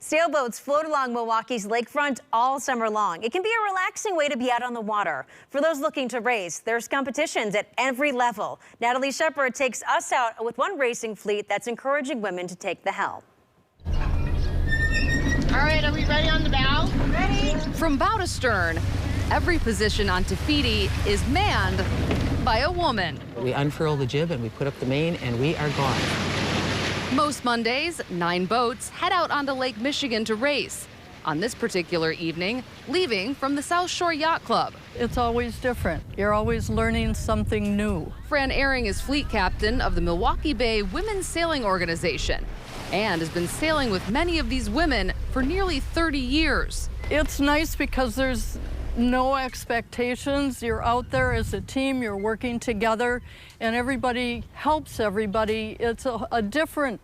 Sailboats float along Milwaukee's lakefront all summer long. It can be a relaxing way to be out on the water. For those looking to race, there's competitions at every level. Natalie Shepard takes us out with one racing fleet that's encouraging women to take the helm. All right, are we ready on the bow? Ready. From bow to stern, every position on Tafiti is manned by a woman. We unfurl the jib and we put up the main and we are gone. Most Mondays, 9 boats head out onto Lake Michigan to race. On this particular evening, leaving from the South Shore Yacht Club. It's always different. You're always learning something new. Fran Ehring is fleet captain of the Milwaukee Bay Women's Sailing Organization and has been sailing with many of these women for nearly 30 years. It's nice because there's no expectations. You're out there as a team, you're working together, and everybody helps everybody. It's a different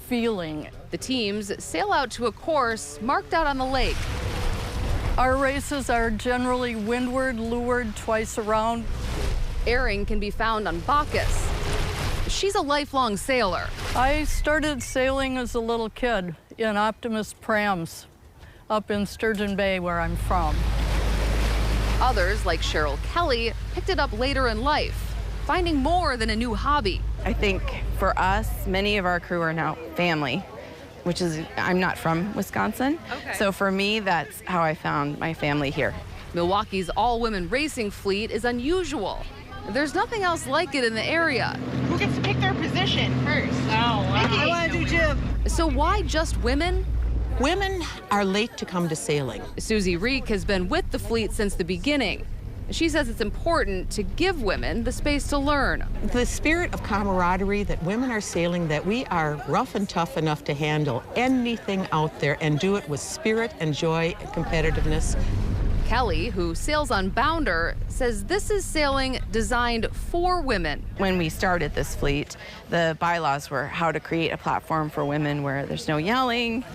feeling. The teams sail out to a course marked out on the lake. Our races are generally windward, leeward, twice around. Ehring can be found on Bacchus. She's a lifelong sailor. I started sailing as a little kid in Optimus prams up in Sturgeon Bay, where I'm from. Others, like Cheryl Kelly, picked it up later in life, finding more than a new hobby. I think for us, many of our crew are now family, which is, I'm not from Wisconsin. Okay. So for me, that's how I found my family here. Milwaukee's all-women racing fleet is unusual. There's nothing else like it in the area. Who gets to pick their position first? Oh, wow. I want to do jib. So why just women? Women are late to come to sailing. Susie Reek has been with the fleet since the beginning. She says it's important to give women the space to learn. The spirit of camaraderie that women are sailing, that we are rough and tough enough to handle anything out there and do it with spirit and joy and competitiveness. Kelly, who sails on Bounder, says this is sailing designed for women. When we started this fleet, the bylaws were how to create a platform for women where there's no yelling.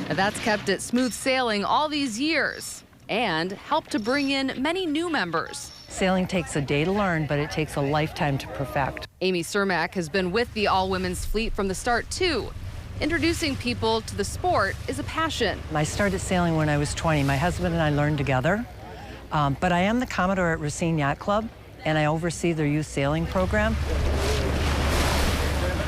That's kept it smooth sailing all these years and helped to bring in many new members. Sailing takes a day to learn, but it takes a lifetime to perfect. Amy Cermak has been with the all-women's fleet from the start, too. Introducing people to the sport is a passion. I started sailing when I was 20. My husband and I learned together. But I am the Commodore at Racine Yacht Club, and I oversee their youth sailing program.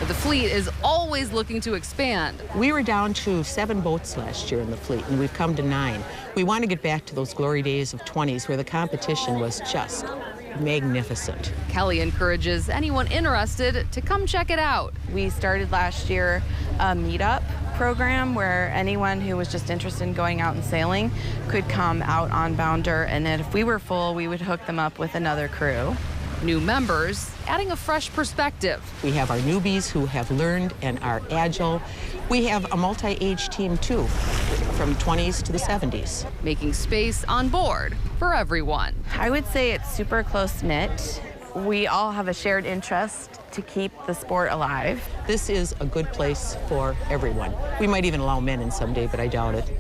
The fleet is always looking to expand. We were down to 7 boats last year in the fleet, and we've come to 9. We want to get back to those glory days of 20s where the competition was just magnificent. Kelly encourages anyone interested to come check it out. We started last year a meetup program where anyone who was just interested in going out and sailing could come out on Bounder, and then if we were full, we would hook them up with another crew. New members adding a fresh perspective. We have our newbies who have learned and are agile. We have a multi-age team, too, from 20s to the 70s. Making space on board for everyone. I would say it's super close-knit. We all have a shared interest to keep the sport alive. This is a good place for everyone. We might even allow men in someday, but I doubt it.